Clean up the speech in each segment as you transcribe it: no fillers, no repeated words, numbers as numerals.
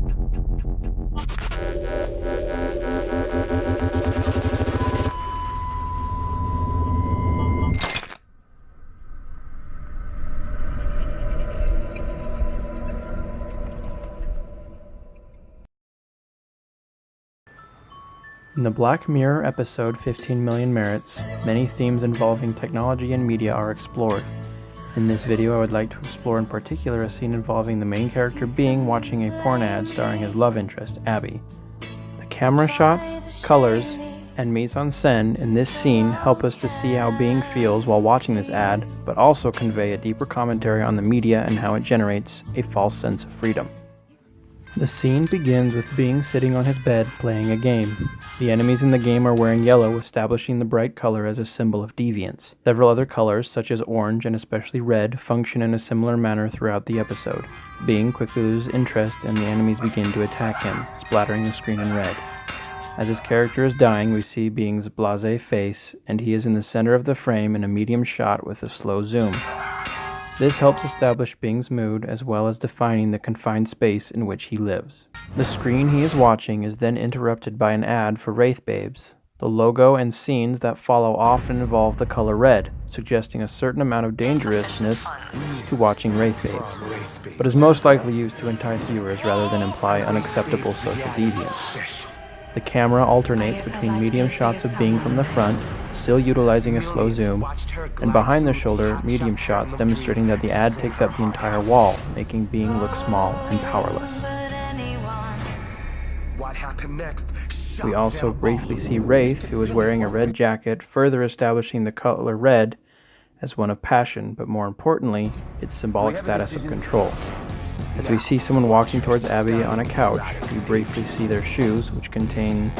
In the Black Mirror episode 15 Million Merits, many themes involving technology and media are explored. In this video, I would like to explore in particular a scene involving the main character Bing watching a porn ad starring his love interest, Abby. The camera shots, colors, and mise-en-scène in this scene help us to see how Bing feels while watching this ad, but also convey a deeper commentary on the media and how it generates a false sense of freedom. The scene begins with Bing sitting on his bed playing a game. The enemies in the game are wearing yellow, establishing the bright color as a symbol of deviance. Several other colors, such as orange and especially red, function in a similar manner throughout the episode. Bing quickly loses interest and the enemies begin to attack him, splattering the screen in red. As his character is dying, we see Bing's blasé face, and he is in the center of the frame in a medium shot with a slow zoom. This helps establish Bing's mood as well as defining the confined space in which he lives. The screen he is watching is then interrupted by an ad for Wraith Babes. The logo and scenes that follow often involve the color red, suggesting a certain amount of dangerousness to watching Wraith Babes, but is most likely used to entice viewers rather than imply unacceptable social deviance. The camera alternates between medium shots of Bing from the front, still utilizing a slow zoom, and behind the shoulder, medium shots demonstrating that the ad takes up the entire wall, making Bing look small and powerless. We also briefly see Wraith, who is wearing a red jacket, further establishing the color red as one of passion, but more importantly, its symbolic status of control. As we see someone walking towards Abby on a couch, we briefly see their shoes, which contain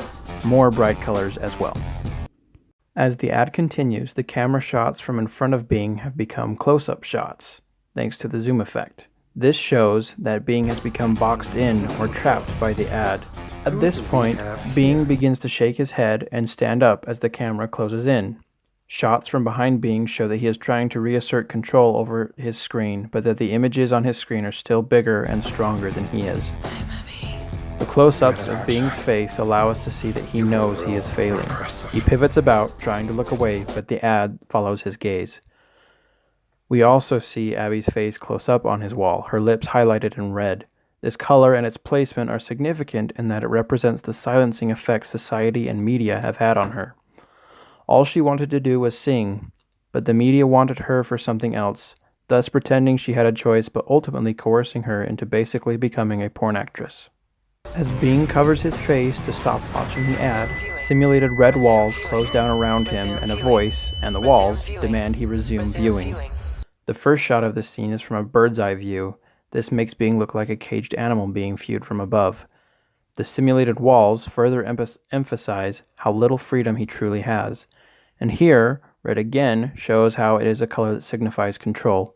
more bright colors as well. As the ad continues, the camera shots from in front of Bing have become close-up shots, thanks to the zoom effect. This shows that Bing has become boxed in or trapped by the ad. At this point, Bing begins to shake his head and stand up as the camera closes in. Shots from behind Bing show that he is trying to reassert control over his screen, but that the images on his screen are still bigger and stronger than he is. The close-ups of Bing's face allow us to see that he knows he is failing. He pivots about, trying to look away, but the ad follows his gaze. We also see Abby's face close up on his wall, her lips highlighted in red. This color and its placement are significant in that it represents the silencing effect society and media have had on her. All she wanted to do was sing, but the media wanted her for something else, thus pretending she had a choice but ultimately coercing her into basically becoming a porn actress. As Bing covers his face to stop watching the ad, simulated red walls close down around him and a voice, and the walls, demand he resume viewing. The first shot of this scene is from a bird's eye view. This makes Bing look like a caged animal being viewed from above. The simulated walls further emphasize how little freedom he truly has. And here, red again shows how it is a color that signifies control.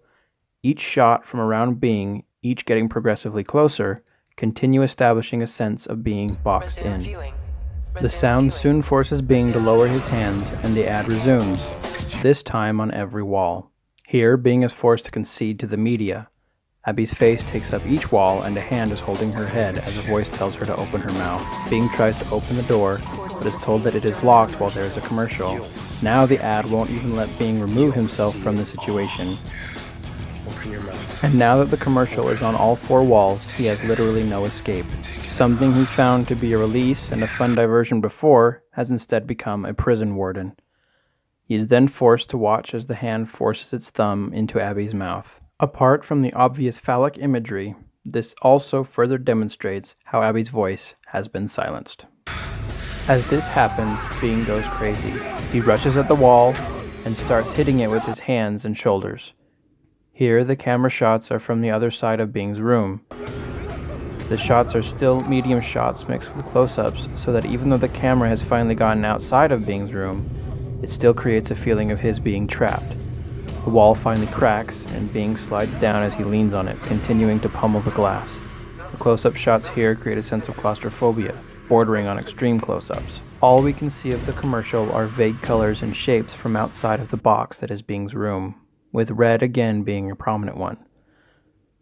Each shot from around Bing, each getting progressively closer, continue establishing a sense of being boxed in. The sound soon forces Bing to lower his hands, and the ad resumes, this time on every wall. Here, Bing is forced to concede to the media. Abby's face takes up each wall, and a hand is holding her head as a voice tells her to open her mouth. Bing tries to open the door, but is told that it is locked while there is a commercial. Now the ad won't even let Bing remove himself from the situation. And now that the commercial is on all four walls, he has literally no escape. Something he found to be a release and a fun diversion before has instead become a prison warden. He is then forced to watch as the hand forces its thumb into Abby's mouth. Apart from the obvious phallic imagery, this also further demonstrates how Abby's voice has been silenced. As this happens, Bing goes crazy. He rushes at the wall and starts hitting it with his hands and shoulders. Here, the camera shots are from the other side of Bing's room. The shots are still medium shots mixed with close-ups, so that even though the camera has finally gotten outside of Bing's room, it still creates a feeling of his being trapped. The wall finally cracks, and Bing slides down as he leans on it, continuing to pummel the glass. The close-up shots here create a sense of claustrophobia, bordering on extreme close-ups. All we can see of the commercial are vague colors and shapes from outside of the box that is Bing's room, with red again being a prominent one.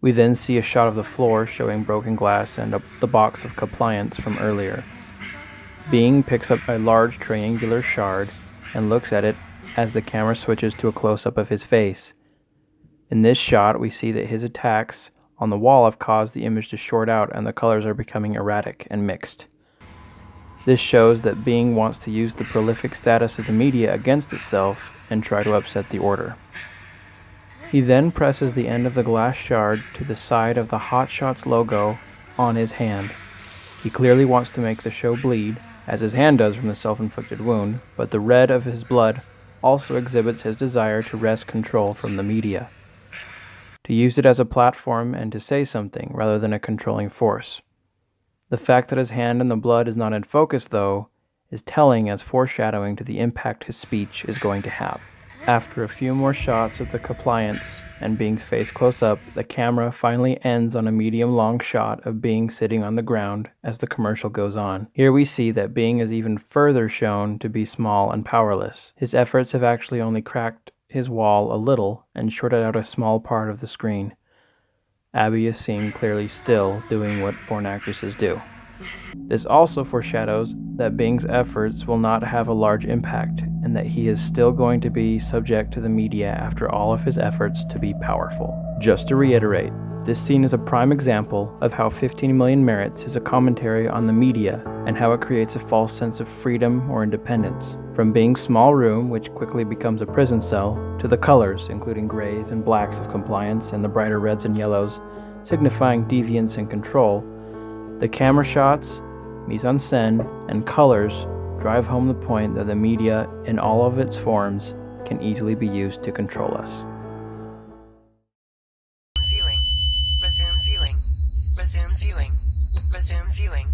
We then see a shot of the floor showing broken glass and the box of compliance from earlier. Bing picks up a large triangular shard and looks at it as the camera switches to a close-up of his face. In this shot, we see that his attacks on the wall have caused the image to short out and the colors are becoming erratic and mixed. This shows that Bing wants to use the prolific status of the media against itself and try to upset the order. He then presses the end of the glass shard to the side of the Hot Shots logo on his hand. He clearly wants to make the show bleed, as his hand does from the self-inflicted wound, but the red of his blood also exhibits his desire to wrest control from the media, to use it as a platform and to say something rather than a controlling force. The fact that his hand and the blood is not in focus, though, is telling as foreshadowing to the impact his speech is going to have. After a few more shots of the compliance and Bing's face close up, the camera finally ends on a medium-long shot of Bing sitting on the ground as the commercial goes on. Here we see that Bing is even further shown to be small and powerless. His efforts have actually only cracked his wall a little and shorted out a small part of the screen. Abby is seen clearly still doing what born actresses do. This also foreshadows that Bing's efforts will not have a large impact, and that he is still going to be subject to the media after all of his efforts to be powerful. Just to reiterate, this scene is a prime example of how 15 Million Merits is a commentary on the media and how it creates a false sense of freedom or independence. From Bing's small room, which quickly becomes a prison cell, to the colors, including grays and blacks of compliance and the brighter reds and yellows, signifying deviance and control, the camera shots, mise-en-scène, and colors drive home the point that the media, in all of its forms, can easily be used to control us. Viewing. Resume viewing. Resume viewing. Resume viewing.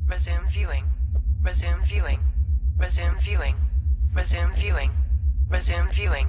Resume viewing. Resume viewing. Resume viewing. Resume viewing. Resume viewing.